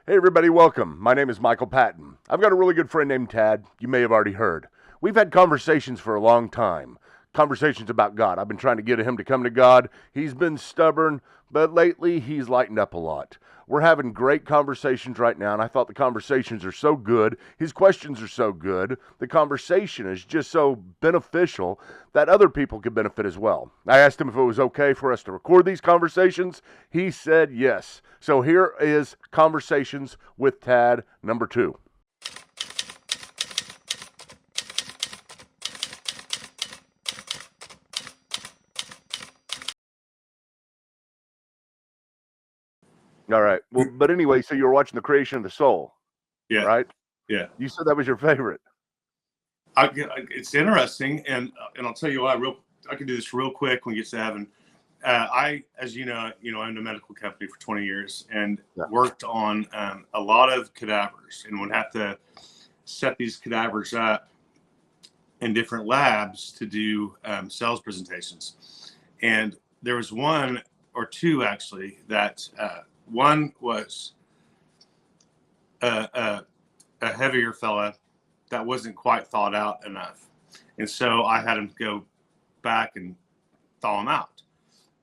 Hey, everybody, welcome. My name is Michael Patton. I've got a really good friend named Tad. You may have already heard. We've had conversations for a long time, conversations about God. I've been trying to get him to come to God. He's been stubborn, but lately he's lightened up a lot. We're having great conversations right now, and I thought the conversations are so good. His questions are so good. The conversation is just so beneficial that other people could benefit as well. I asked him if it was okay for us to record these conversations. He said yes. So here is Conversations with Tad number 2. All right. Well, but anyway, so you were watching The Creation of the Soul, Yeah, right? yeah. You said that was your favorite. It's interesting, and I'll tell you why. I can do this real quick when we get to heaven. As you know, I owned a medical company for 20 years and worked on a lot of cadavers, and would have to set these cadavers up in different labs to do sales presentations. And there was one or two actually that one was a heavier fella that wasn't quite thawed out enough. And so I had him go back and thaw him out.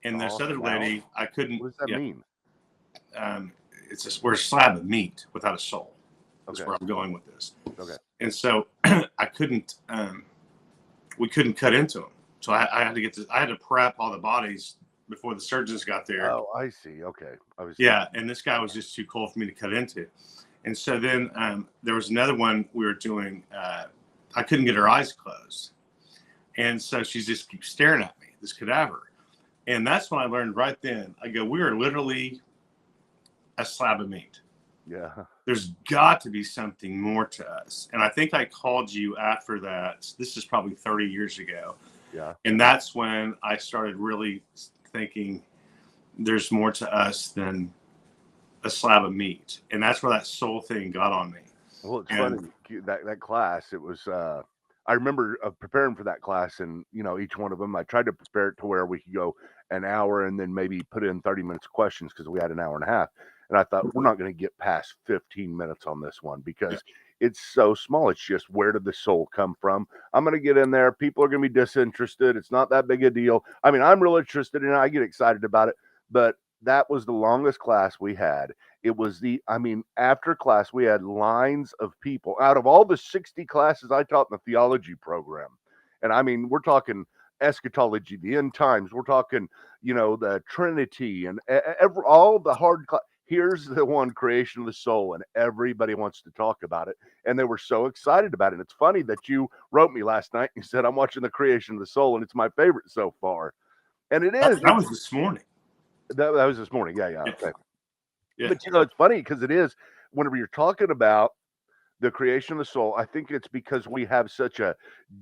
And this other lady, I couldn't. What does that mean? We're a slab of meat without a soul. That's Okay. where I'm going with this. Okay. And so I couldn't, we couldn't cut into them. So I had to I had to prep all the bodies before the surgeons got there. Oh, I see. Okay. Yeah. And this guy was just too cold for me to cut into. And so then there was another one we were doing. I couldn't get her eyes closed. And so she just keeps staring at me, this cadaver. And that's when I learned right then. I go, we are literally a slab of meat. Yeah. There's got to be something more to us. And I think I called you after that. This is probably 30 years ago. Yeah. And that's when I started really thinking there's more to us than a slab of meat. And that's where that soul thing got on me. Well, it's funny that class. It was. I remember preparing for that class, and each one of them, I tried to prepare it to where we could go an hour and then maybe put in 30 minutes of questions because we had an hour and a half. And I thought we're not going to get past 15 minutes on this one because it's so small. It's just where did the soul come from? I'm going to get in there. People are going to be disinterested. It's not that big a deal. I mean, I'm real interested in it. I get excited about it, but that was the longest class we had. It was after class, we had lines of people out of all the 60 classes I taught in the theology program. And I mean, we're talking eschatology, the end times. We're talking, the Trinity and all the hard class. Here's the one, creation of the soul, and everybody wants to talk about it. And they were so excited about it. And it's funny that you wrote me last night and you said, I'm watching the creation of the soul, and it's my favorite so far. And it is. That was this morning. That was this morning. Yeah. Okay. Yeah. But it's funny because it is whenever you're talking about the creation of the soul, I think it's because we have such a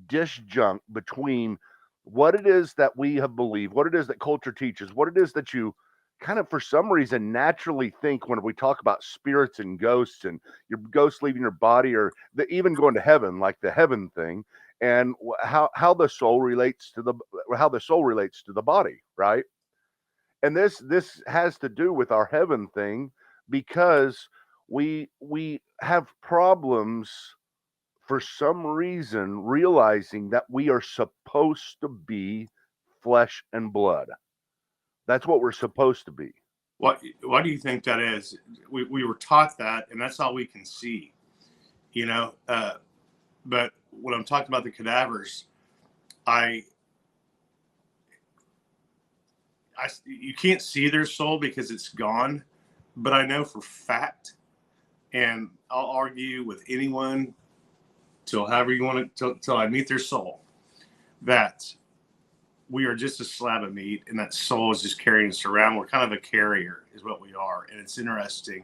disjunct between what it is that we have believed, what it is that culture teaches, what it is that you kind of for some reason naturally think when we talk about spirits and ghosts and your ghosts leaving your body or even going to heaven, like the heaven thing, and how the soul relates to the body, right? And this has to do with our heaven thing because we have problems for some reason realizing that we are supposed to be flesh and blood. That's what we're supposed to be. Why do you think that is? We were taught that, and that's all we can see, but when I'm talking about the cadavers, you can't see their soul because it's gone, but I know for fact, and I'll argue with anyone till however you want to, till I meet their soul, that we are just a slab of meat, and that soul is just carrying us around. We're kind of a carrier, is what we are, and it's interesting.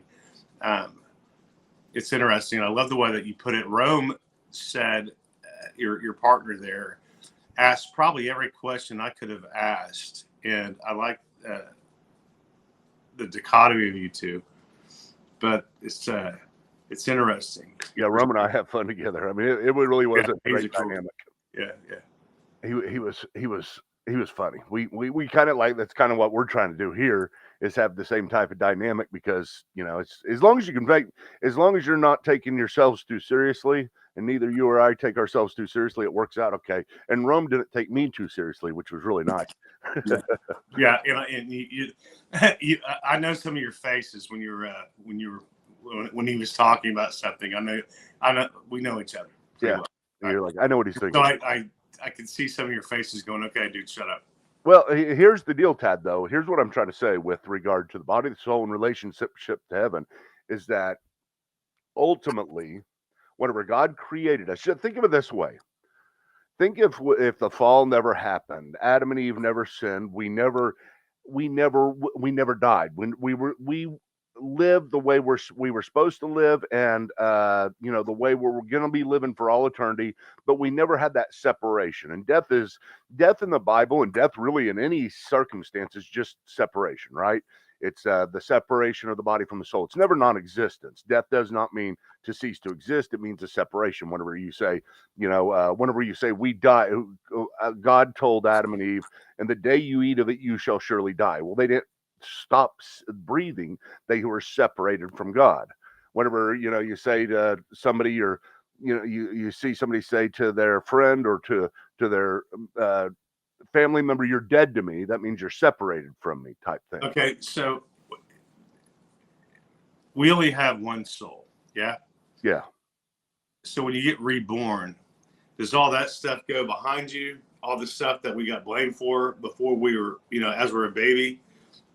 It's interesting. I love the way that you put it. Rome said, your partner there asked probably every question I could have asked. And I like the dichotomy of you two, but it's interesting. Yeah, Rome and I have fun together. I mean, it really was a great dynamic. Yeah. He was funny. We kind of like, that's kind of what we're trying to do here is have the same type of dynamic, because it's as long as you can make, as long as you're not taking yourselves too seriously, and neither you or I take ourselves too seriously, it works out okay. And Rome didn't take me too seriously, which was really nice. Yeah, and I know some of your faces when when he was talking about something. I know we know each other. Yeah, well. You're like, I know what he's thinking. So I can see some of your faces going, okay, dude, shut up. Well, here's the deal, Tad, though. Here's what I'm trying to say with regard to the body, the soul, and relationship to heaven, is that ultimately, whenever God created us, think of it this way. Think if the fall never happened, Adam and Eve never sinned, we never died. When we lived the way we were supposed to live, and the way we're going to be living for all eternity, but we never had that separation. And death in the Bible, and death really in any circumstance, is just separation, right? It's the separation of the body from the soul. It's never non-existence. Death does not mean to cease to exist. It means a separation. Whenever you say we die, God told Adam and Eve, and the day you eat of it, you shall surely die. Well, they didn't stop breathing. They were separated from God. Whenever you say to somebody, you see somebody say to their friend or to their family member, you're dead to me, that means you're separated from me, type thing. Okay, so we only have one soul. Yeah. So when you get reborn, does all that stuff go behind you, all the stuff that we got blamed for before we were, as we're a baby?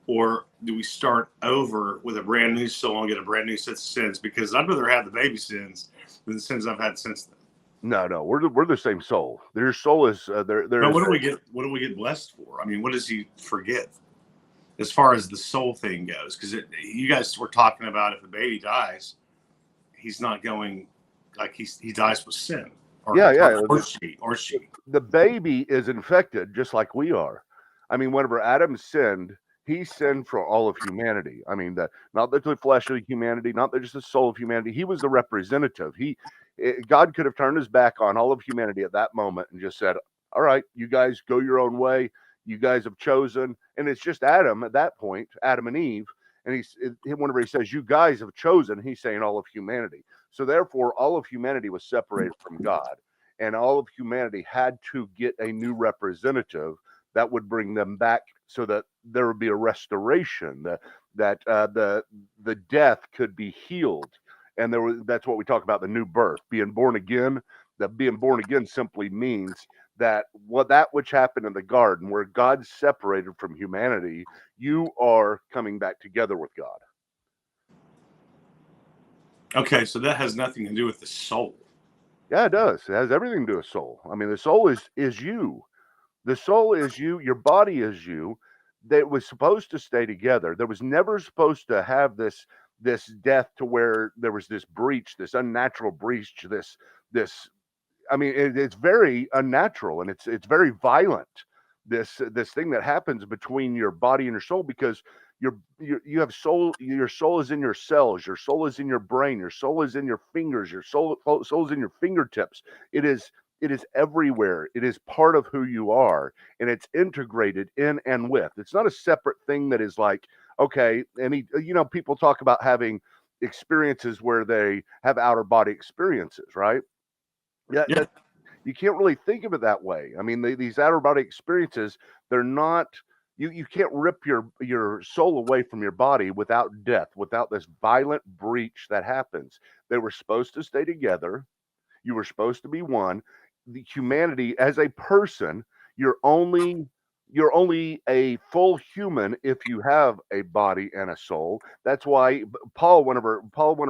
Or do we start over with a brand new soul and get a brand new set of sins? Because I'd rather have the baby sins than the sins I've had since then. No, we're the same soul. Their soul is there. But what do we get blessed for? I mean, what does he forget as far as the soul thing goes? Because you guys were talking about if the baby dies, he's not going, like he dies with sin. Or she. The baby is infected just like we are. I mean, whenever Adam sinned, he sinned for all of humanity. I mean, not the flesh of humanity, not just the soul of humanity. He was the representative. God could have turned his back on all of humanity at that moment and just said, all right, you guys go your own way. You guys have chosen. And it's just Adam at that point, Adam and Eve. And whenever he says, you guys have chosen, he's saying all of humanity. So therefore, all of humanity was separated from God. And all of humanity had to get a new representative that would bring them back, so that there would be a restoration, that the death could be healed. And that's what we talk about, the new birth, being born again. That being born again simply means that that which happened in the garden, where God separated from humanity, you are coming back together with God. Okay, so that has nothing to do with the soul. Yeah, it does. It has everything to do with soul. I mean, the soul is you. The soul is you. Your body is you. That was supposed to stay together. There was never supposed to have this death to where there was this breach, this unnatural breach, this I mean, it's very unnatural, and it's very violent. This thing that happens between your body and your soul, because you have soul. Your soul is in your cells. Your soul is in your brain. Your soul is in your fingers. Your soul is in your fingertips. It is everywhere. It is part of who you are, and it's integrated in and with. It's not a separate thing that is like, okay, people talk about having experiences where they have outer body experiences, right? Yeah. You can't really think of it that way. I mean, these outer body experiences, they're not, you can't rip your soul away from your body without death, without this violent breach that happens. They were supposed to stay together. You were supposed to be one. The humanity as a person, you're only a full human if you have a body and a soul. That's why Paul, whenever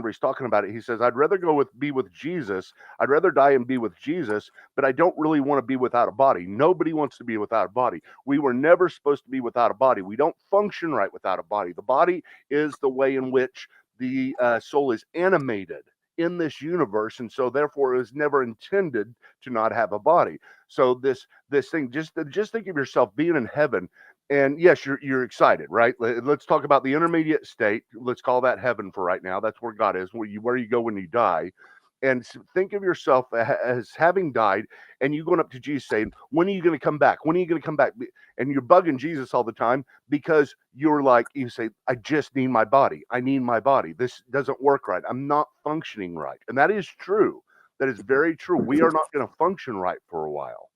he's talking about it, he says, I'd rather be with Jesus. I'd rather die and be with Jesus, but I don't really want to be without a body. Nobody wants to be without a body. We were never supposed to be without a body. We don't function right without a body. The body is the way in which the soul is animated in this universe, and so therefore it was never intended to not have a body. So this thing, just think of yourself being in heaven, and yes, you're excited, right? Let's talk about the intermediate state. Let's call that heaven for right now. That's where God is, where you go when you die. And think of yourself as having died, and you going up to Jesus saying, when are you going to come back? When are you going to come back? And you're bugging Jesus all the time because you're like, you say, I just need my body. I need my body. This doesn't work right. I'm not functioning right. And that is true. That is very true. We are not going to function right for a while.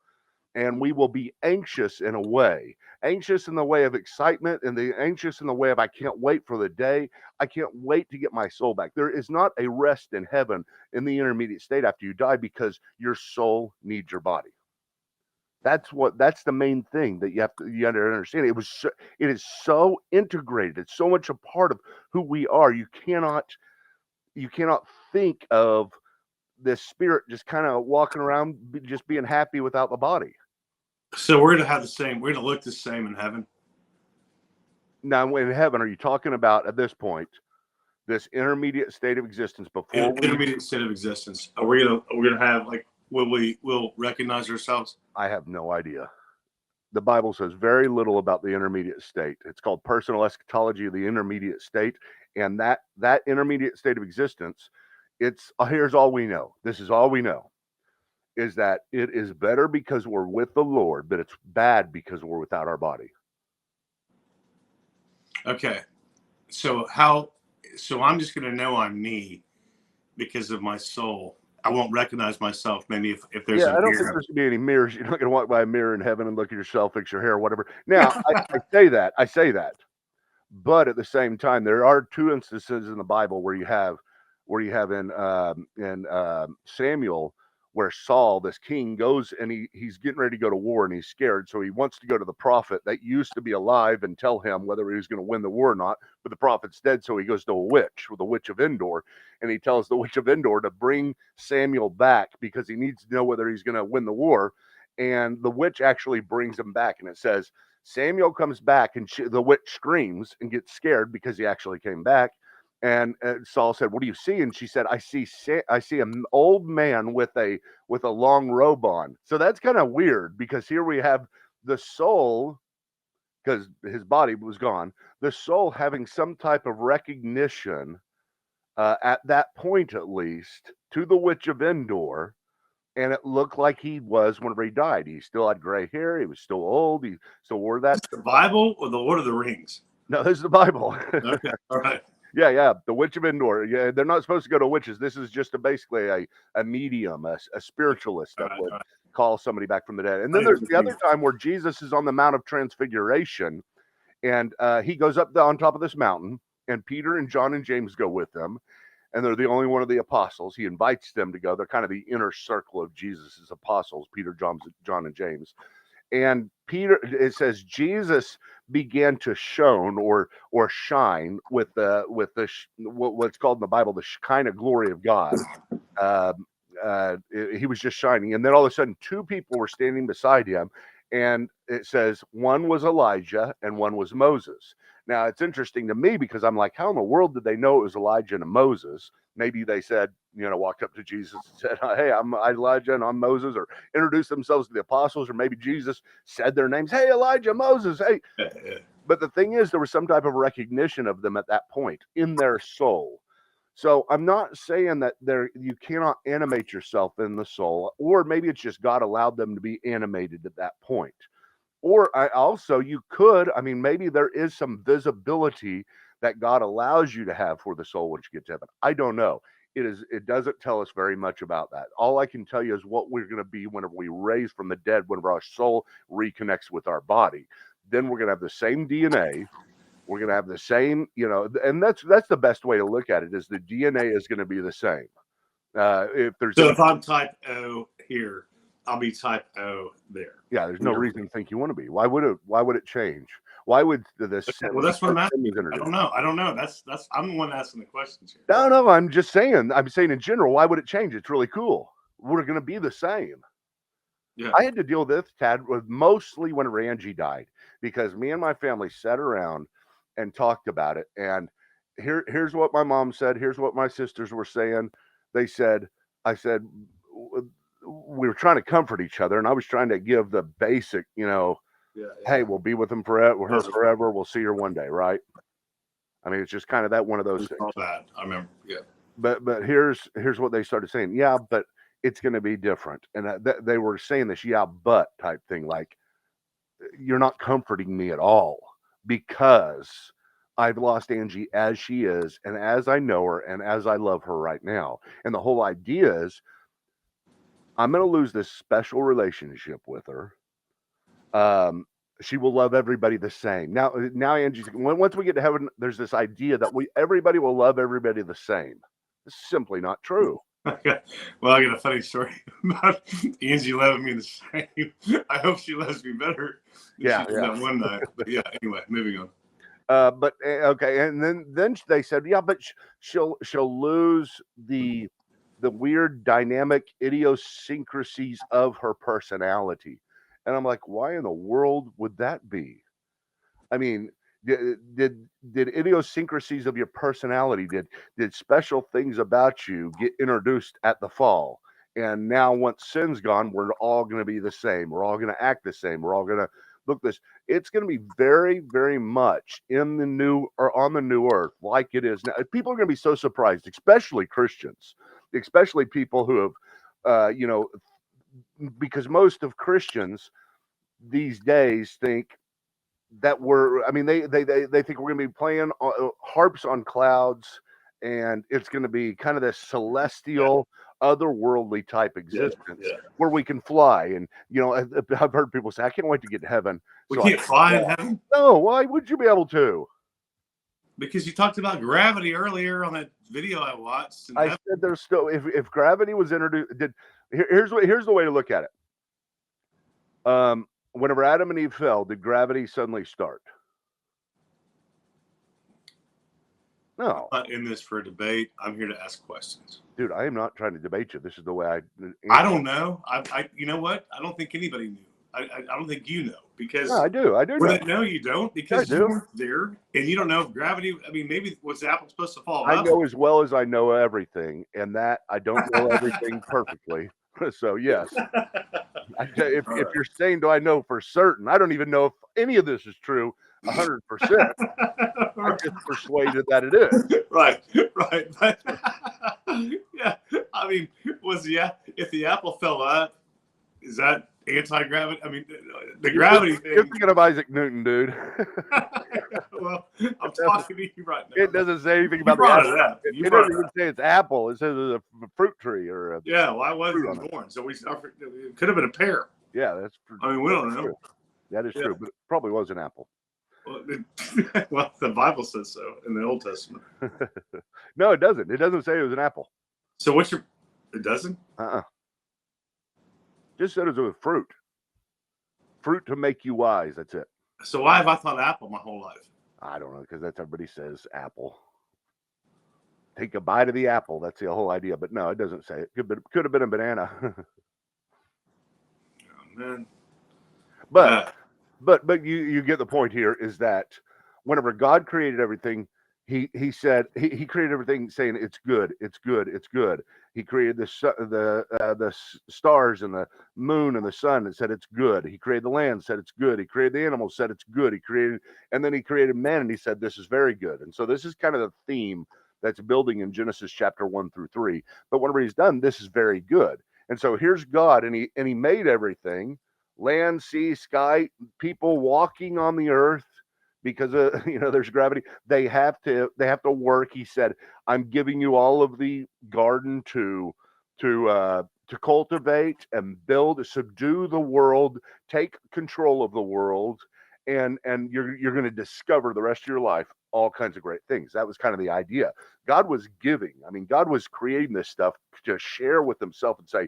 And we will be anxious in a way, anxious in the way of excitement, and the anxious in the way of I can't wait for the day. I can't wait to get my soul back. There is not a rest in heaven in the intermediate state after you die because your soul needs your body. That's the main thing that you have to understand. It is so integrated. It's so much a part of who we are. You cannot think of this spirit just kind of walking around just being happy without the body. So we're going to have the same, we're going to look the same in heaven. Now, in heaven, are you talking about at this point, this intermediate state of existence before intermediate state of existence? Are we going to have, like, we'll recognize ourselves? I have no idea. The Bible says very little about the intermediate state. It's called personal eschatology of the intermediate state. And that intermediate state of existence, here's all we know. This is all we know. Is that it is better because we're with the Lord, but it's bad because we're without our body. Okay. So I'm just going to know I'm me because of my soul. I won't recognize myself. Maybe if there's I don't think there's going to be any mirrors. You're not going to walk by a mirror in heaven and look at yourself, fix your hair, or whatever. Now, I say that. But at the same time, there are two instances in the Bible where you have in Samuel, where Saul, this king, goes and he's getting ready to go to war and he's scared. So he wants to go to the prophet that used to be alive and tell him whether he was going to win the war or not. But the prophet's dead. So he goes to a witch, the witch of Endor, and he tells the witch of Endor to bring Samuel back because he needs to know whether he's going to win the war. And the witch actually brings him back. And it says, Samuel comes back and the witch screams and gets scared because he actually came back. And Saul said, "What do you see?" And she said, "I see an old man with a long robe on." So that's kind of weird because here we have the soul, because his body was gone, the soul having some type of recognition at that point, at least, to the witch of Endor. And it looked like he was whenever he died. He still had gray hair. He was still old. He still wore that. The Bible or the Lord of the Rings? No, this is the Bible. Okay, all right. Yeah, the witch of Endor. Yeah, they're not supposed to go to witches. This is just basically a medium, a spiritualist that would call somebody back from the dead. And then there's the other time where Jesus is on the Mount of Transfiguration, and he goes up on top of this mountain, and Peter and John and James go with him, and they're the only one of the apostles. He invites them to go. They're kind of the inner circle of Jesus's apostles, Peter, John, and James. And Peter, it says Jesus began to shone or shine with what's called in the Bible the Shekinah glory of God. He was just shining, and then all of a sudden, two people were standing beside him, and it says one was Elijah and one was Moses. Now it's interesting to me because I'm like, how in the world did they know it was Elijah and Moses? Maybe they said, walked up to Jesus and said, "Hey, I'm Elijah and I'm Moses," or introduced themselves to the apostles, or maybe Jesus said their names. "Hey, Elijah, Moses, hey." But the thing is, there was some type of recognition of them at that point in their soul. So I'm not saying that you cannot animate yourself in the soul, or maybe it's just God allowed them to be animated at that point. Or you could, maybe there is some visibility that God allows you to have for the soul once you get to heaven. I don't know. It doesn't tell us very much about that. All I can tell you is what we're going to be whenever we raise from the dead, whenever our soul reconnects with our body. Then we're going to have the same DNA. We're going to have the same, and that's the best way to look at it, is the DNA is going to be the same. If I'm type O here, I'll be type O there. Yeah, there's no reason to think you want to be. Why would it change? Why would this? Okay, well, that's what I'm asking. I don't know. That's I'm the one asking the questions here. No. I'm just saying. I'm saying in general. Why would it change? It's really cool. We're going to be the same. Yeah. I had to deal with this, Tad, mostly whenever Angie died, because me and my family sat around and talked about it. And here's what my mom said. Here's what my sisters were saying. I said, we were trying to comfort each other, and I was trying to give the basic, hey, we'll be with him forever. We'll see her one day, right? It's just kind of that one of those things. All that. I remember, yeah. but here's what they started saying. Yeah, but it's going to be different. And they were saying this, yeah, but type thing, like, you're not comforting me at all, because I've lost Angie as she is, and as I know her, and as I love her right now. And the whole idea is, I'm going to lose this special relationship with her. She will love everybody the same. Now Angie's, once we get to heaven, there's this idea that everybody will love everybody the same. It's simply not true. Well, I got a funny story about Angie loving me the same. I hope she loves me better than she did that one night. But yeah, anyway, moving on. But okay, and then they said, yeah, but she'll lose the weird dynamic idiosyncrasies of her personality. And I'm like, why in the world would that be? I mean, did idiosyncrasies of your personality, did special things about you get introduced at the fall? And now once sin's gone, we're all going to be the same. We're all going to act the same. We're all going to look this. It's going to be very, very much in the new, or on the new earth, like it is now. People are going to be so surprised, especially Christians, especially people who have, because most of Christians these days think that they think we're going to be playing harps on clouds, and it's going to be kind of this celestial, otherworldly type existence where we can fly. And I've heard people say, I can't wait to get to heaven. We can't fly in heaven? No, why would you be able to? Because you talked about gravity earlier on that video I watched. I said there's still, if gravity was introduced, here's the way to look at it. Whenever Adam and Eve fell, did gravity suddenly start? No. I'm not in this for a debate. I'm here to ask questions. Dude, I am not trying to debate you. This is the way I don't know. You know what? I don't think anybody knew. I don't think you know, because I do. Well, no, you don't, because you weren't there, and you don't know if gravity. I mean, maybe was the apple supposed to fall I up? know as well as I know everything, and that I don't know everything perfectly. So yes, if you're saying, do I know for certain? I don't even know if any of this is true 100%. I'm just persuaded that it is. Right. But, yeah, I mean, if the apple fell up, is that anti-gravity? I mean, the gravity thing. You're thinking of Isaac Newton, dude. Well, I'm talking to you right now. It doesn't say anything about the apple. It doesn't even say it's apple. It says it's a fruit tree or a. Yeah, why wasn't it born? So it could have been a pear. Yeah, that's. I mean, we don't know. True. That is true, but it probably was an apple. Well, the Bible says so in the Old Testament. No, it doesn't. It doesn't say it was an apple. So it doesn't? Just said it was a fruit. Fruit to make you wise. That's it. So why have I thought apple my whole life? I don't know, because that's everybody says apple. Take a bite of the apple. That's the whole idea. But no, it doesn't say it. Could have been a banana. Oh, man. But you get the point here, is that whenever God created everything, he said he created everything saying it's good, it's good, it's good. He created the stars and the moon and the sun and said it's good. He created the land, said it's good. He created the animals, said it's good. And then he created man, and he said this is very good. And so this is kind of the theme that's building in Genesis chapter 1 through 3. But whenever he's done, this is very good. And so here's God, and he made everything. Land, sea, sky, people walking on the earth, because there's gravity. They have to work. He said, I'm giving you all of the garden to cultivate and build, subdue the world, take control of the world, and you're going to discover the rest of your life all kinds of great things. That was kind of the idea. God was giving. I mean, God was creating this stuff to share with himself and say,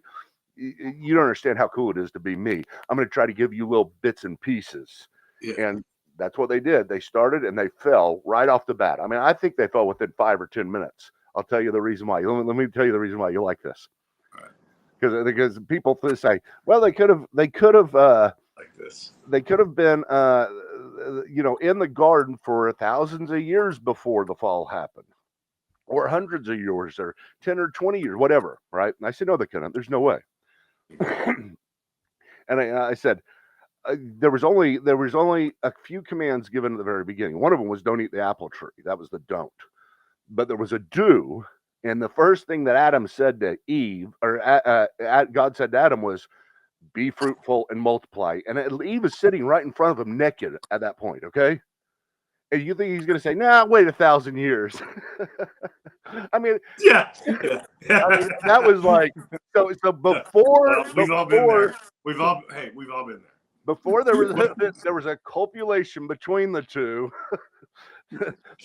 you don't understand how cool it is to be me. I'm going to try to give you little bits and pieces. Yeah. And that's what they did. They started and they fell right off the bat. I mean, I think they fell within 5 or 10 minutes. I'll tell you the reason why. Let me tell you the reason why you like this. Right. Because people say, well, they could have like this. They could have been in the garden for thousands of years before the fall happened, or hundreds of years, or 10 or 20 years, whatever, right? And I said, no, they couldn't. There's no way. And I said, there was only a few commands given at the very beginning. One of them was don't eat the apple tree. That was the don't. But there was a do And the first thing that Adam said to Eve, or God said to Adam, was, "Be fruitful and multiply." And Eve is sitting right in front of him, naked at that point. Okay, and you think he's going to say, "Nah, wait 1,000 years"? I mean, Yeah. I mean, that was like, so before, well, we've all been there. We've all been there. Before there was a copulation between the two.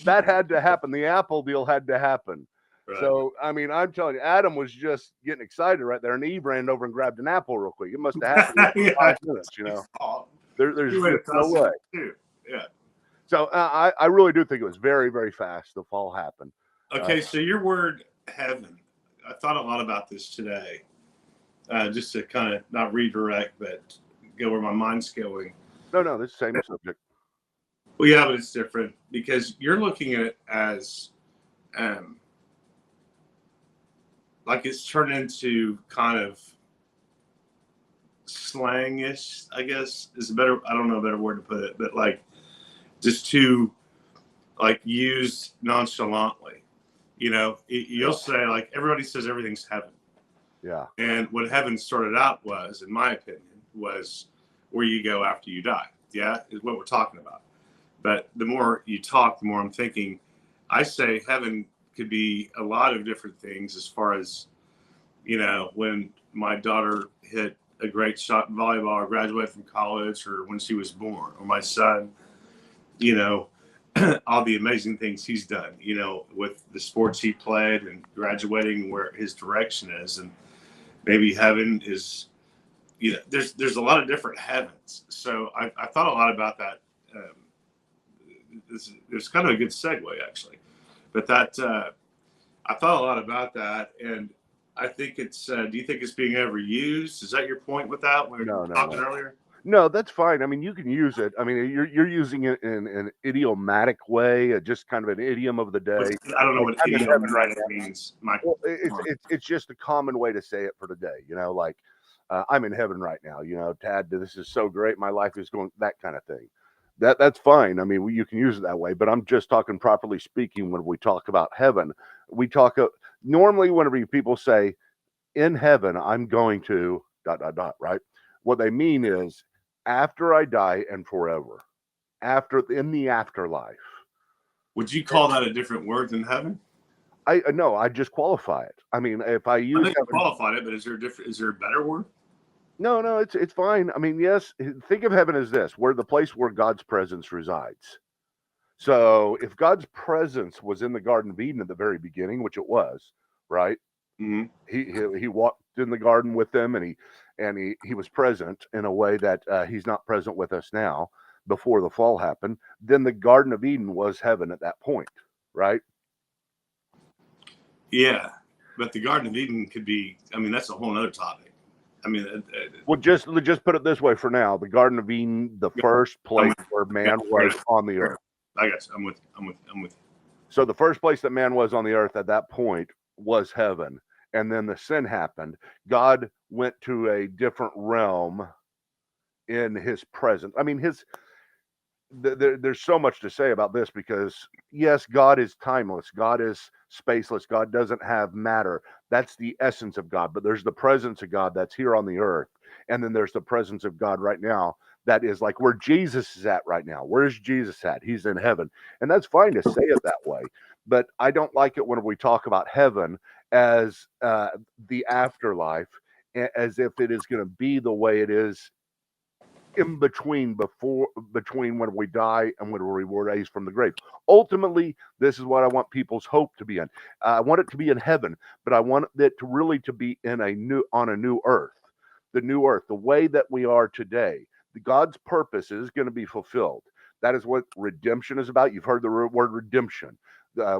That had to happen. The apple deal had to happen. Right. So, I mean, I'm telling you, Adam was just getting excited right there, and Eve ran over and grabbed an apple real quick. It must have happened in 5 minutes, you know. There's no way. Yeah. So, I really do think it was very, very fast. The fall happened. Okay, so your word heaven, I thought a lot about this today, just to kind of not redirect, but go where my mind's going. No, this is the same subject. Well, yeah, but it's different because you're looking at it as like it's turned into kind of slangish, I guess is a better, I don't know a better word to put it, but like just to like use nonchalantly, you know, you'll say like everybody says everything's heaven. Yeah. And what heaven started out was, in my opinion, was where you go after you die. Yeah, is what we're talking about. But the more you talk, the more I'm thinking, I say heaven could be a lot of different things as far as, you know, when my daughter hit a great shot in volleyball or graduated from college or when she was born, or my son, you know, all the amazing things he's done, you know, with the sports he played and graduating where his direction is. And maybe heaven is, you know, there's a lot of different heavens. So I thought a lot about that. There's kind of a good segue actually, but that I thought a lot about that, and I think it's. Do you think it's being overused? Is that your point with that? When we were talking earlier. No, that's fine. I mean, you can use it. I mean, you're using it in an idiomatic way, just kind of an idiom of the day. I don't know what idiomatic means. Well, it's just a common way to say it for today. You know, like I'm in heaven right now. You know, Tad, this is so great. My life is going, that kind of thing. That's fine. I mean, you can use it that way, but I'm just talking properly speaking when we talk about heaven. We talk normally whenever people say in heaven, I'm going to ... right? What they mean is after I die and forever, in the afterlife. Would you call that a different word than heaven? No, I just qualify it. I mean, if I use heaven, qualified it, but is there a better word? No, it's fine. I mean, yes, think of heaven as this, where the place where God's presence resides. So if God's presence was in the Garden of Eden at the very beginning, which it was, right? Mm-hmm. He walked in the garden with them, and he was present in a way that he's not present with us now before the fall happened. Then the Garden of Eden was heaven at that point, right? Yeah, but the Garden of Eden could be, I mean, that's a whole other topic. I mean, well, just put it this way for now. The Garden of Eden, the first place where man was on the earth. I guess I'm with you. So the first place that man was on the earth at that point was heaven. And then the sin happened. God went to a different realm in his presence. I mean, there's so much to say about this because, yes, God is timeless. God is spaceless. God doesn't have matter. That's the essence of God. But there's the presence of God that's here on the earth. And then there's the presence of God right now that is like where Jesus is at right now. Where's Jesus at? He's in heaven. And that's fine to say it that way. But I don't like it when we talk about heaven as the afterlife, as if it is going to be the way it is in between when we die and when we're raised from the grave. Ultimately, this is what I want people's hope to be in. I want it to be in heaven, but I want it to really to be on a new earth. The new earth, the way that we are today. God's purpose is going to be fulfilled. That is what redemption is about. You've heard the word redemption.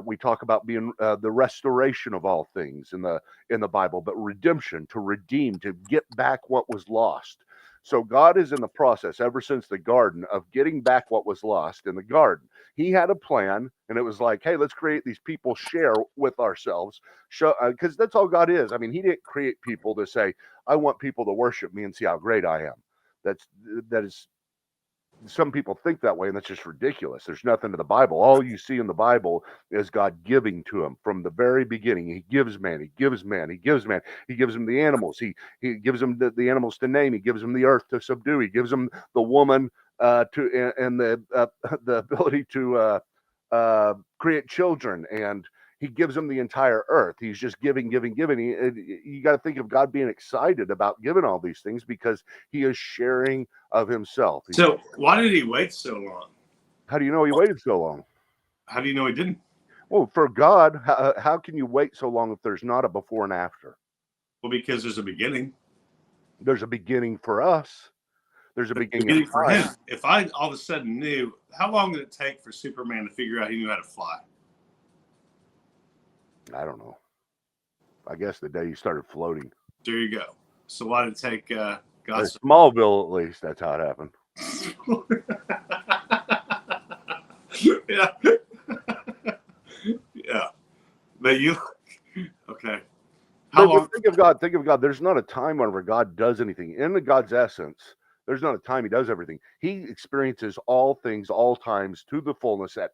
We talk about being the restoration of all things in the Bible, but redemption, to redeem, to get back what was lost. So God is in the process ever since the garden of getting back what was lost in the garden. He had a plan, and it was like, hey, let's create these people, share with ourselves, because that's all God is. I mean, he didn't create people to say, I want people to worship me and see how great I am. That is some people think that way, and that's just ridiculous. There's nothing to the Bible. All you see in the Bible is God giving to him from the very beginning. He gives man, he gives man, he gives man, he gives him the animals, he gives him the animals to name, he gives him the earth to subdue, he gives him the woman and the ability to create children, and he gives them the entire earth. He's just giving. You got to think of God being excited about giving all these things because he is sharing of himself. So why did he wait so long? How do you know he waited so long? How do you know he didn't? Well, for God, how can you wait so long if there's not a before and after? Well, because there's a beginning. There's a beginning for us. There's a beginning for him. If I all of a sudden knew, how long did it take for Superman to figure out he knew how to fly? I don't know. I guess the day he started floating. There you go. So why did it take God? Smallville, at least, that's how it happened. Yeah. Yeah. But you, okay. Think of God. There's not a time whenever God does anything. In God's essence, there's not a time he does everything. He experiences all things, all times, to the fullness in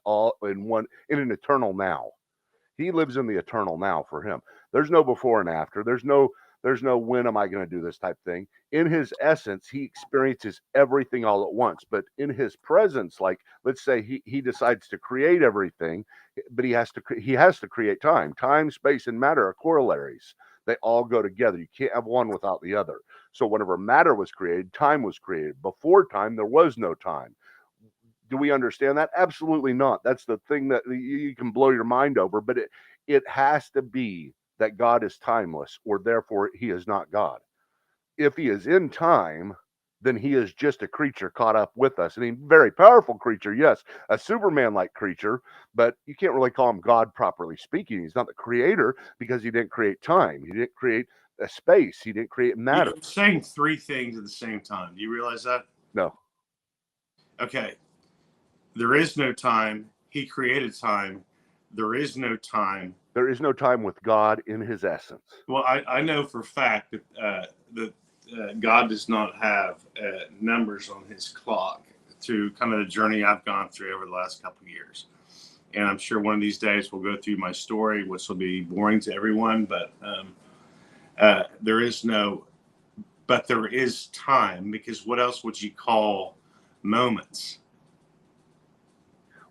an eternal now. He lives in the eternal now for him. There's no before and after. There's no when am I going to do this type thing. In his essence, he experiences everything all at once. But in his presence, like let's say he decides to create everything, but he has to create time. Time, space, and matter are corollaries. They all go together. You can't have one without the other. So whenever matter was created, time was created. Before time, there was no time. Do we understand that? Absolutely not. That's the thing that you can blow your mind over, but it has to be that God is timeless, or therefore he is not God. If he is in time, then he is just a creature caught up with us. And a very powerful creature, yes, a Superman-like creature, but you can't really call him God properly speaking. He's not the creator because he didn't create time. He didn't create a space. He didn't create matter. You're saying three things at the same time. Do you realize that? No. Okay. There is no time. He created time. There is no time. There is no time with God in his essence. Well, I know for a fact that God does not have numbers on his clock through kind of the journey I've gone through over the last couple of years. And I'm sure one of these days we'll go through my story, which will be boring to everyone, but there is time, because what else would you call moments?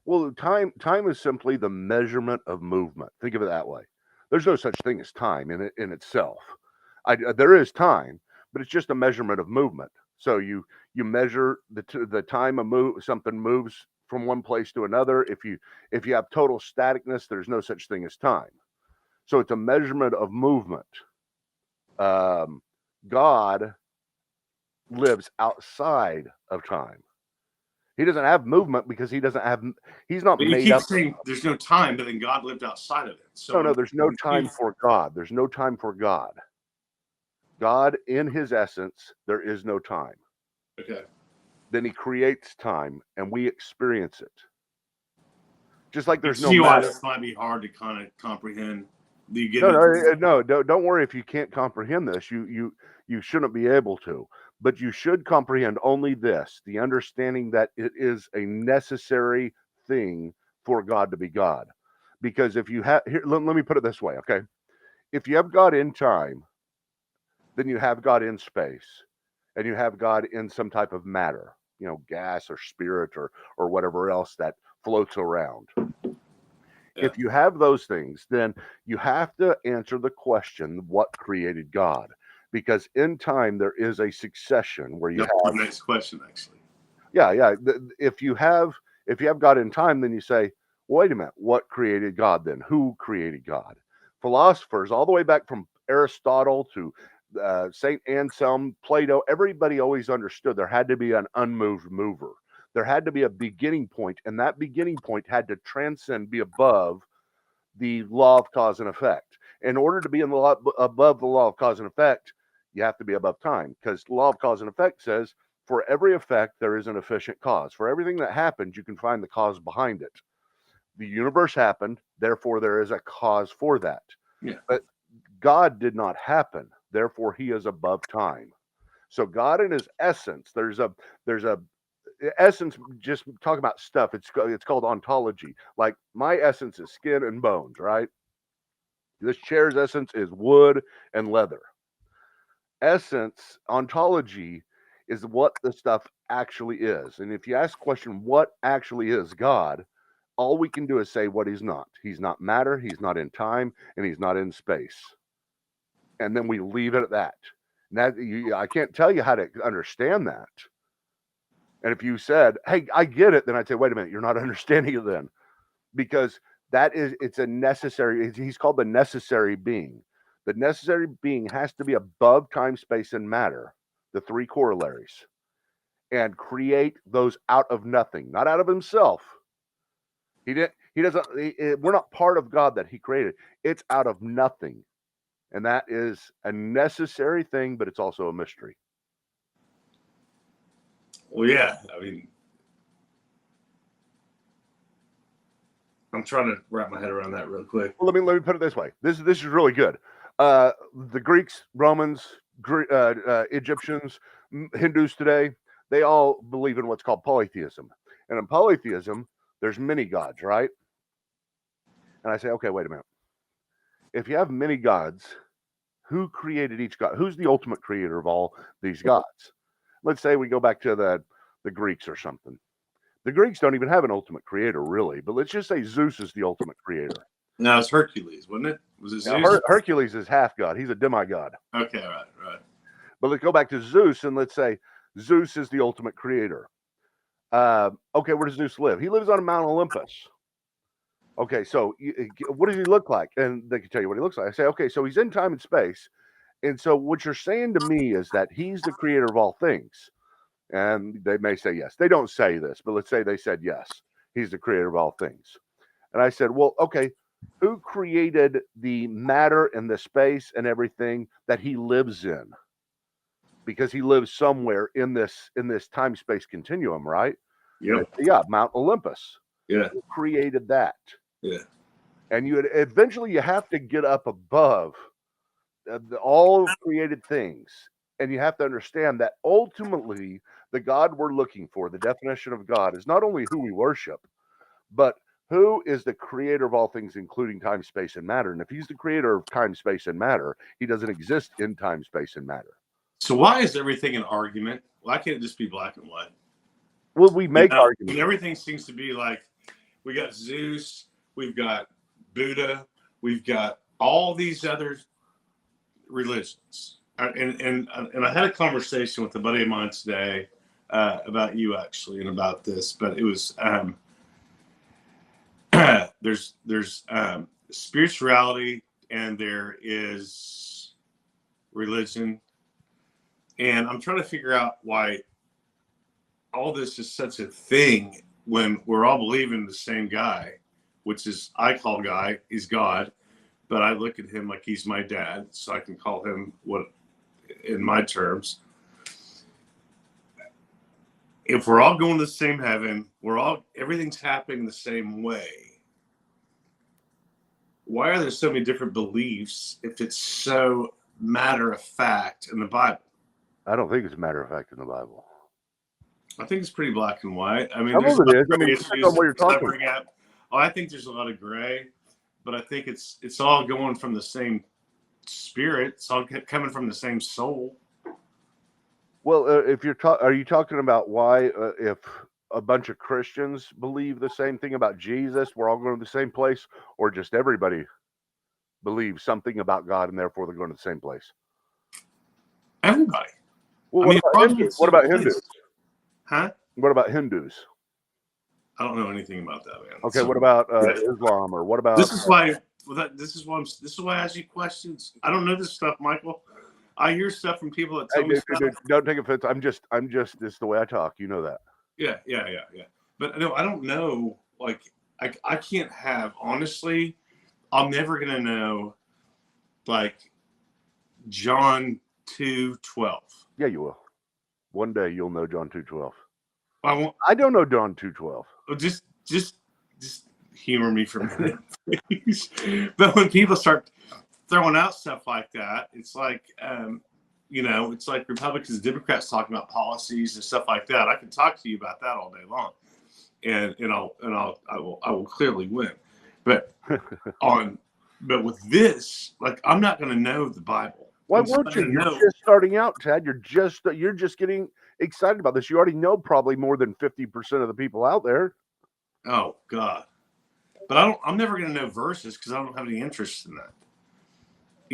Well, time is simply the measurement of movement. Think of it that way. There's no such thing as time in itself. There is time, but it's just a measurement of movement. So you measure the time something moves from one place to another. If you have total staticness, there's no such thing as time. So it's a measurement of movement. God lives outside of time. He doesn't have movement because he's not but made up. Saying there's no time, but then God lived outside of it. So no, there's no time for God. There's no time for God. God, in his essence, there is no time. Okay. Then he creates time, and we experience it. Just like there's no matter. This might be hard to kind of comprehend. Do you get no, don't worry if you can't comprehend this. You shouldn't be able to. But you should comprehend only this, the understanding that it is a necessary thing for God to be God. Because if you have, let me put it this way, okay? If you have God in time, then you have God in space, and you have God in some type of matter, gas or spirit or whatever else that floats around. Yeah. If you have those things, then you have to answer the question, what created God? Because in time there is a succession where you have the next question, actually. Yeah. If you have God in time, then you say, wait a minute, what created God then? Who created God? Philosophers, all the way back from Aristotle to Saint Anselm, Plato, everybody always understood there had to be an unmoved mover. There had to be a beginning point, and that beginning point had to transcend, be above the law of cause and effect. In order to be above the law of cause and effect, you have to be above time, because the law of cause and effect says for every effect, there is an efficient cause. For everything that happens, you can find the cause behind it. The universe happened, therefore there is a cause for that. Yeah. But God did not happen, therefore he is above time. So God in his essence, essence, just talk about stuff. It's called ontology. Like my essence is skin and bones, right? This chair's essence is wood and leather. Essence, ontology, is what the stuff actually is. And if you ask the question, what actually is God? All we can do is say what he's not. He's not matter, he's not in time, and he's not in space. And then we leave it at that. I can't tell you how to understand that. And if you said, hey, I get it, then I'd say, wait a minute, you're not understanding it then. Because it's a necessary, he's called the necessary being. The necessary being has to be above time, space, and matter, the three corollaries, and create those out of nothing, not out of himself. We're not part of God that he created. It's out of nothing. And that is a necessary thing, but it's also a mystery. Well, yeah. I mean, I'm trying to wrap my head around that real quick. Well, let me put it this way. This is really good. The Greeks, Romans, Egyptians, Hindus today, they all believe in what's called polytheism. And in polytheism, there's many gods, right? And I say, okay, wait a minute. If you have many gods, who created each god? Who's the ultimate creator of all these gods? Let's say we go back to the Greeks or something. The Greeks don't even have an ultimate creator, really. But let's just say Zeus is the ultimate creator. No, it's Hercules, wasn't it? Was it Zeus? Now, Hercules is half god. He's a demigod. Okay, right. But let's go back to Zeus, and let's say Zeus is the ultimate creator. Okay, where does Zeus live? He lives on Mount Olympus. Okay, so what does he look like? And they can tell you what he looks like. I say, okay, so he's in time and space. And so what you're saying to me is that he's the creator of all things. And they may say yes. They don't say this, but let's say they said yes. He's the creator of all things. And I said, well, okay, who created the matter and the space and everything that he lives in? Because he lives somewhere in this time-space continuum, right? Yep. Yeah, Mount Olympus. Yeah. Who created that? Yeah. And eventually you have to get up above all created things. And you have to understand that ultimately the God we're looking for, the definition of God, is not only who we worship, but who is the creator of all things, including time, space, and matter. And if he's the creator of time, space, and matter, he doesn't exist in time, space, and matter. So why is everything an argument? Why can't it just be black and white? Well, we make arguments. And everything seems to be like, we got Zeus, we've got Buddha, we've got all these other religions. And I had a conversation with a buddy of mine today about you actually and about this, but it was there's spirituality and there is religion, and I'm trying to figure out why all this is such a thing when we're all believing the same guy, which is I call guy, he's God, but I look at him like he's my dad, so I can call him what in my terms. If we're all going to the same heaven, everything's happening the same way. Why are there so many different beliefs if it's so matter of fact in the Bible? I don't think it's a matter of fact in the Bible. I think it's pretty black and white. I mean, there's issues what you're talking about. I think there's a lot of gray, but I think it's all going from the same spirit. It's all coming from the same soul. Well, if are you talking about why if a bunch of Christians believe the same thing about Jesus, we're all going to the same place, or just everybody believes something about God and therefore they're going to the same place? Everybody. Well, what about Hindus? Huh? What about Hindus? I don't know anything about that, man. Okay, so, what about Islam, or what about? This is why I ask you questions. I don't know this stuff, Michael. I hear stuff from people that tell me stuff. Don't take offense. I'm just. This is the way I talk. You know that. Yeah. But no, I don't know. Like, I can't have. Honestly, I'm never gonna know. Like, John 2:12. Yeah, you will. One day you'll know John 2:12. I don't know John 2:12. Just humor me for a minute, please. But when people start throwing out stuff like that, it's like, it's like Republicans and Democrats talking about policies and stuff like that. I can talk to you about that all day long, and I will clearly win. But with this, like, I'm not going to know the Bible. Why weren't you? You're just starting out, Ted. You're just getting excited about this. You already know probably more than 50% of the people out there. Oh God. But I'm never going to know verses because I don't have any interest in that.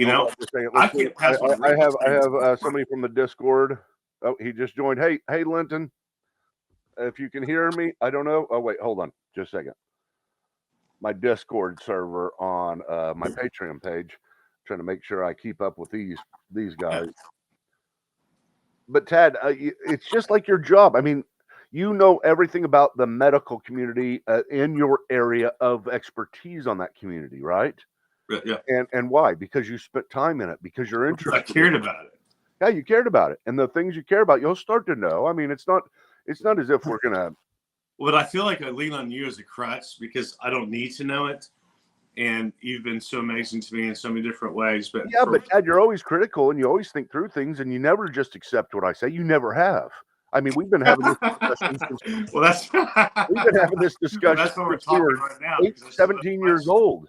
I can't pass one. I have somebody from the Discord. Oh, he just joined. Hey, Linton. If you can hear me, I don't know. Oh, wait, hold on, just a second. My Discord server on my Patreon page, trying to make sure I keep up with these guys. Yeah. But Tad, it's just like your job. I mean, you know everything about the medical community in your area of expertise on that community, right? Yeah. And why? Because you spent time in it, because you're interested. I cared about it. Yeah, you cared about it. And the things you care about, you'll start to know. I mean, it's not as if we're going to. But I feel like I lean on you as a crutch because I don't need to know it. And you've been so amazing to me in so many different ways. But but Dad, you're always critical and you always think through things and you never just accept what I say. You never have. I mean, we've been having this discussion since, we've been having this discussion that's what we're talking right now. 17 years old.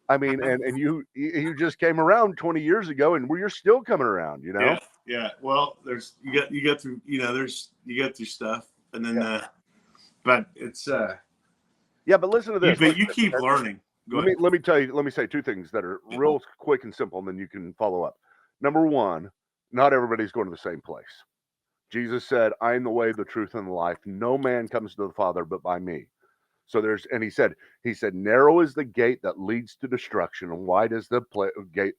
I mean, and you just came around 20 years ago, and you're still coming around. Yeah. Well, you get through. You get through stuff, and then, but it's. Yeah, but listen to this. But you keep learning. Let me tell you. Let me say two things that are real quick and simple, and then you can follow up. Number one, not everybody's going to the same place. Jesus said, "I am the way, the truth, and the life. No man comes to the Father but by me." So he said, narrow is the gate that leads to destruction, and wide is the gate.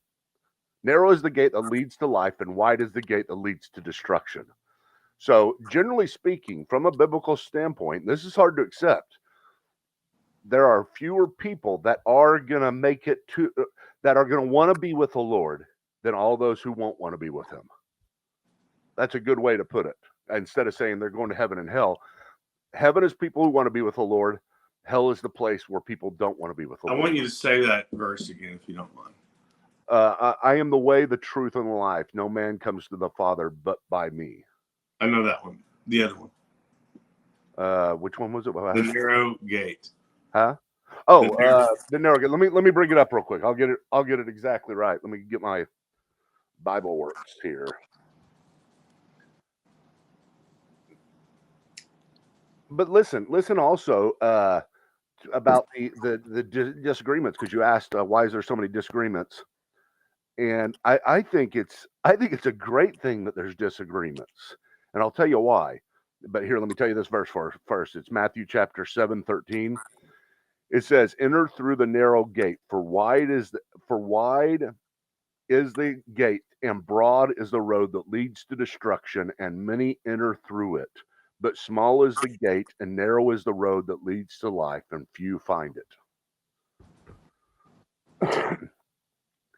Narrow is the gate that leads to life, and wide is the gate that leads to destruction. So, generally speaking, from a biblical standpoint, this is hard to accept. There are fewer people that are going to make it to, that are going to want to be with the Lord than all those who won't want to be with Him. That's a good way to put it. Instead of saying they're going to heaven and hell, heaven is people who want to be with the Lord. Hell is the place where people don't want to be with the Lord. I want you to say that verse again, if you don't mind. I am the way, the truth, and the life. No man comes to the Father but by me. I know that one. The other one. Which one was it? The narrow gate. Huh? Oh, the narrow gate. Let me bring it up real quick. I'll get it exactly right. Let me get my Bible works here. But listen also about the disagreements, because you asked why is there so many disagreements, and I think it's a great thing that there's disagreements, and I'll tell you why. But here, let me tell you this verse first. It's Matthew chapter 7:13. It says, "Enter through the narrow gate, for wide is the gate, and broad is the road that leads to destruction, and many enter through it. But small is the gate, and narrow is the road that leads to life, and few find it."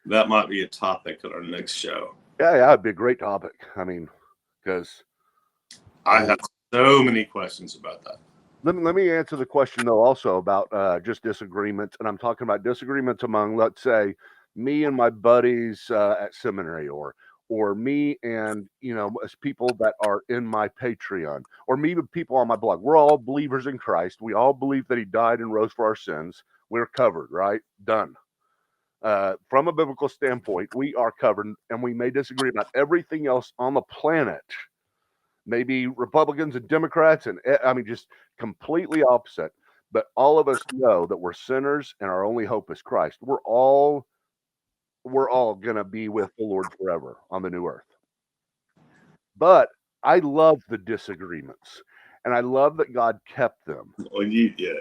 That might be a topic at our next show. Yeah, it'd be a great topic. I mean, because I have so many questions about that. Let me answer the question, though, also about just disagreements. And I'm talking about disagreements among, let's say, me and my buddies at seminary, or me and, as people that are in my Patreon, or me with people on my blog. We're all believers in Christ. We all believe that He died and rose for our sins. We're covered, right? Done. From a biblical standpoint, we are covered, and we may disagree about everything else on the planet. Maybe Republicans and Democrats, and I mean, just completely opposite. But all of us know that we're sinners, and our only hope is Christ. We're all going to be with the Lord forever on the new earth. But I love the disagreements, and I love that God kept them. Oh, yeah.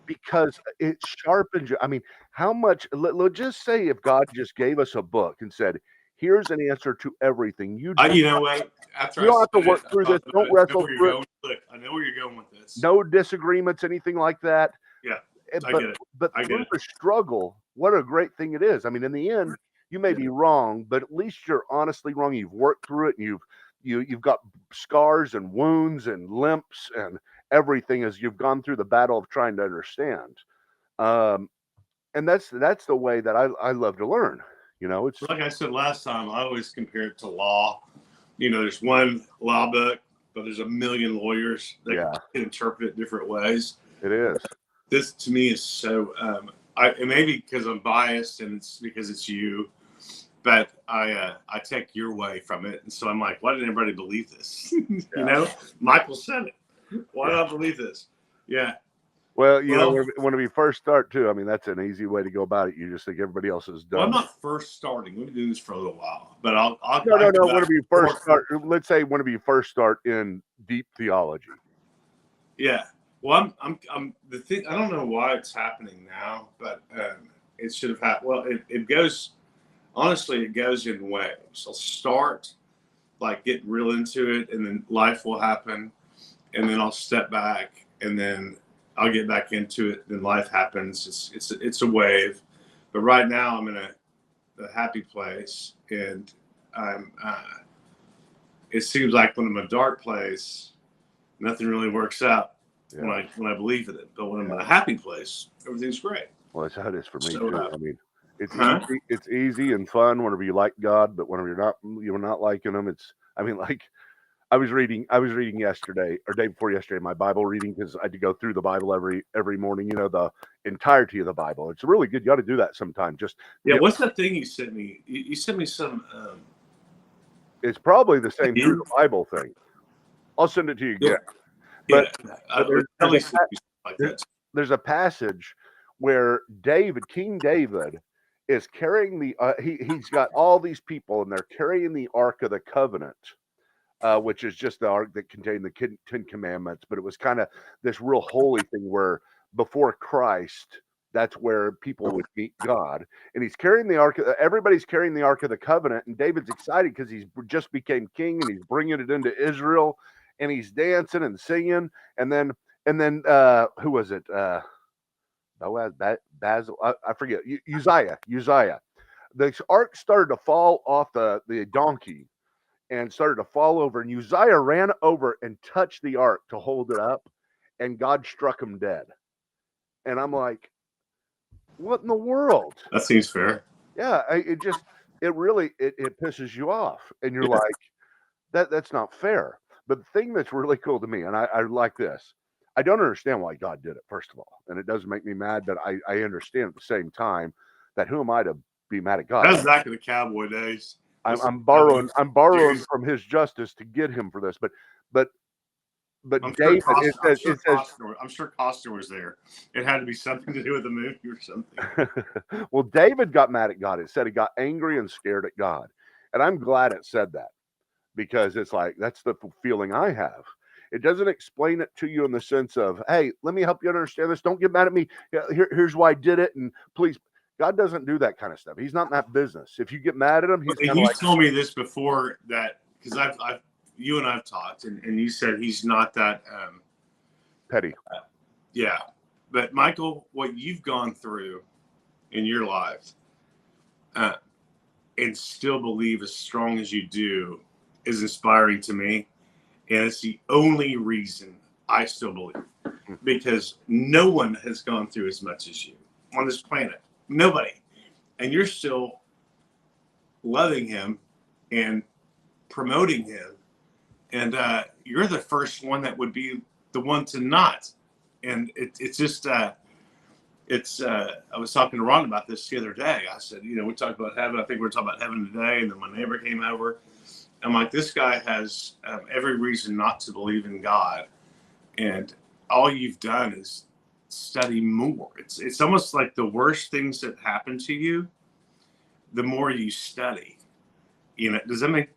Because it sharpens you. I mean, how much, let's just say if God just gave us a book and said, here's an answer to everything. You know what? You don't have to work through this. Don't wrestle through it. Look, I know where you're going with this. No disagreements, anything like that. Yeah, I get it. But through the struggle, what a great thing it is. I mean, in the end, you may be wrong, but at least you're honestly wrong. You've worked through it, and you've got scars and wounds and limps and everything as you've gone through the battle of trying to understand. And that's the way that I love to learn. You know, it's like I said last time, I always compare it to law. You know, there's one law book, but there's a million lawyers that can interpret it different ways. It is. This to me is so, it may be because I'm biased and it's because it's you, but I take your way from it. And so I'm like, why didn't everybody believe this? You know, Michael said it. Why not believe this? Yeah. Well, you know, when we first start too, I mean, that's an easy way to go about it. You just think everybody else is done. Well, I'm not first starting. We've been doing this for a little while, but I'll no. Whenever you first start, let's say whenever you first start in deep theology. Yeah. Well, I'm the thing. I don't know why it's happening now, but it should have happened. Well, it goes. Honestly, it goes in waves. I'll start like getting real into it, and then life will happen, and then I'll step back, and then I'll get back into it. Then life happens. It's a wave, but right now I'm in a happy place, and I'm. It seems like when I'm in a dark place, nothing really works out when I believe in it. But when I'm in a happy place, everything's great. Well, that's how it is for me too. I mean, it's easy and fun whenever you like God, but whenever you're not liking Him, it's. I mean, like. I was reading yesterday or day before yesterday my Bible reading because I had to go through the Bible every morning. You know, the entirety of the Bible. It's really good. You got to do that sometime. Just what's that thing you sent me? You sent me some. It's probably the same through the Bible thing. I'll send it to you again. There's a passage where King David is carrying the. He's got all these people and they're carrying the Ark of the Covenant. Which is just the ark that contained the 10 Commandments, but it was kind of this real holy thing where before Christ, that's where people would meet God. And he's carrying the ark. Everybody's carrying the Ark of the Covenant, and David's excited because he's just became king and he's bringing it into Israel, and he's dancing and singing. And then who was it? Boaz, Basil, I forget. Uzziah. The ark started to fall off the donkey. And started to fall over, and Uzziah ran over and touched the ark to hold it up, and God struck him dead. And I'm like, what in the world? That seems fair. Yeah, it really pisses you off, and you're like, that's not fair. But the thing that's really cool to me, and I like this, I don't understand why God did it, first of all, and it doesn't make me mad, but I understand at the same time that who am I to be mad at God? That's back in the cowboy days. I'm borrowing from his justice to get him for this, but David, I'm sure Costner was there. It had to be something to do with the movie or something. Well, David got mad at God. It said he got angry and scared at God, and I'm glad it said that because it's like that's the feeling I have. It doesn't explain it to you in the sense of, hey, let me help you understand this. Don't get mad at me. Here's why I did it, and please. God doesn't do that kind of stuff. He's not in that business. If you get mad at him, he's you told me this before that because you and I've talked, and you said he's not that petty. Yeah, but Michael, what you've gone through in your life, and still believe as strong as you do, is inspiring to me, and it's the only reason I still believe because no one has gone through as much as you on this planet. Nobody. And you're still loving him and promoting him. And you're the first one that would be the one to not. And it's just, I was talking to Ron about this the other day. I said, we talked about heaven. I think we were talking about heaven today. And then my neighbor came over. I'm like, this guy has every reason not to believe in God. And all you've done is study more. It's almost like the worst things that happen to you, the more you study. Does that make?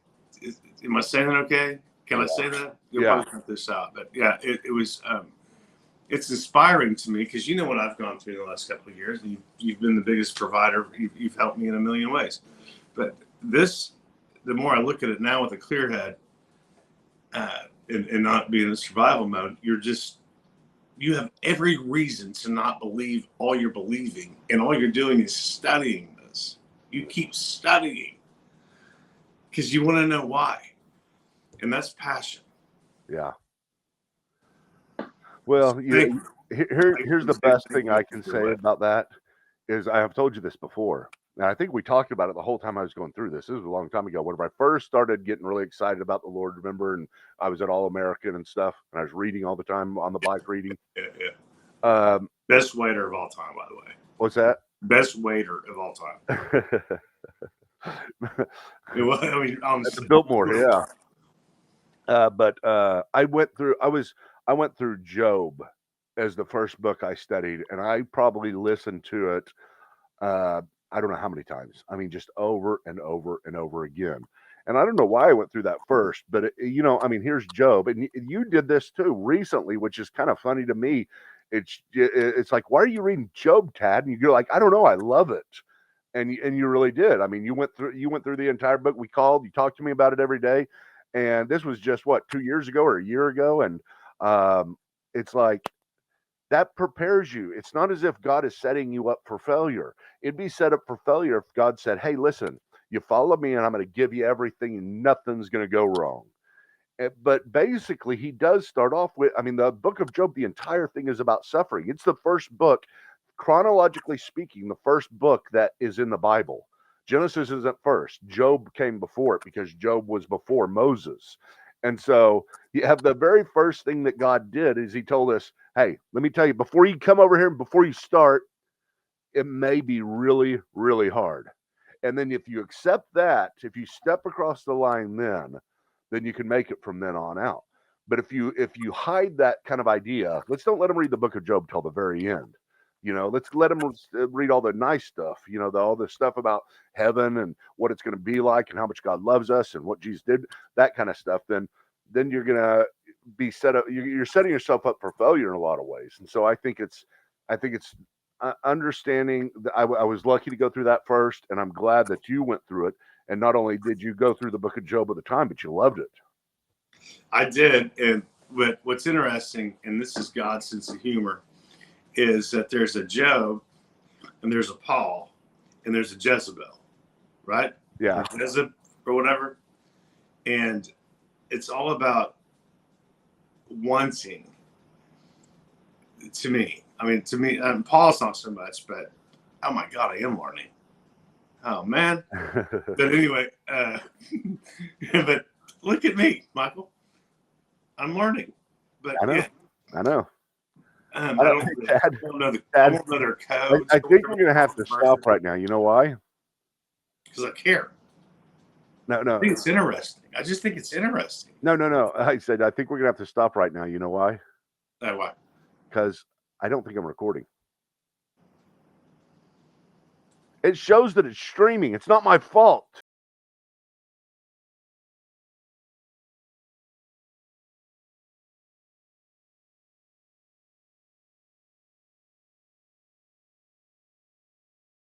Am I saying that okay? Can I say that? You'll both cut this out, but yeah, it was. It's inspiring to me because you know what I've gone through the last couple of years, and you've been the biggest provider. You've helped me in a million ways, but this, the more I look at it now with a clear head, and not being in survival mode, you have every reason to not believe all you're believing, and all you're doing is studying this. You keep studying because you want to know why, and that's passion. Yeah. Well, here's the best thing I can say about that is I have told you this before. And I think we talked about it the whole time I was going through this. This was a long time ago. When I first started getting really excited about the Lord, remember, and I was at All American and stuff, and I was reading all the time on the bike reading. Yeah. Best waiter of all time, by the way. What's that? Best waiter of all time. I mean, honestly. Biltmore, yeah. But I went through Job as the first book I studied, and I probably listened to it. I don't know how many times. I mean, just over and over and over again. And I don't know why I went through that first, but I mean, here's Job, and you did this too recently, which is kind of funny to me. It's like, why are you reading Job, Tad? And you're like, I don't know, I love it, and you really did. I mean, you went through the entire book. We called, you talked to me about it every day, and this was just what, 2 years ago or a year ago, and it's like, that prepares you. It's not as if God is setting you up for failure. It'd be set up for failure if God said, hey, listen, you follow me and I'm going to give you everything and nothing's going to go wrong. But basically, he does start off with, I mean, the book of Job, the entire thing is about suffering. It's the first book, chronologically speaking, the first book that is in the Bible. Genesis isn't first. Job came before it because Job was before Moses. And so you have the very first thing that God did is he told us, hey, let me tell you, before you come over here and before you start, it may be really, really hard. And then if you accept that, if you step across the line, then you can make it from then on out. But if you hide that kind of idea, don't let them read the book of Job till the very end. Let's let them read all the nice stuff, all the stuff about heaven and what it's going to be like and how much God loves us and what Jesus did, that kind of stuff. Then you're going to be set up. You're setting yourself up for failure in a lot of ways. And so I think it's understanding that I was lucky to go through that first, and I'm glad that you went through it. And not only did you go through the book of Job at the time, but you loved it. I did. But what's interesting, and this is God's sense of humor, is that there's a Job and there's a Paul and there's a Jezebel, right? Yeah. Or Jezeb or whatever. And it's all about wanting, to me. I mean, to me, Paul's not so much, but oh my God, I am learning. Oh man. But anyway, but look at me, Michael. I'm learning. But I know. yeah. I know. I don't know their codes. I think we're going to have to stop right now. You know why? Because I care. No. I think it's interesting. I just think it's interesting. No. I said, I think we're going to have to stop right now. You know why? Why? Because I don't think I'm recording. It shows that it's streaming. It's not my fault.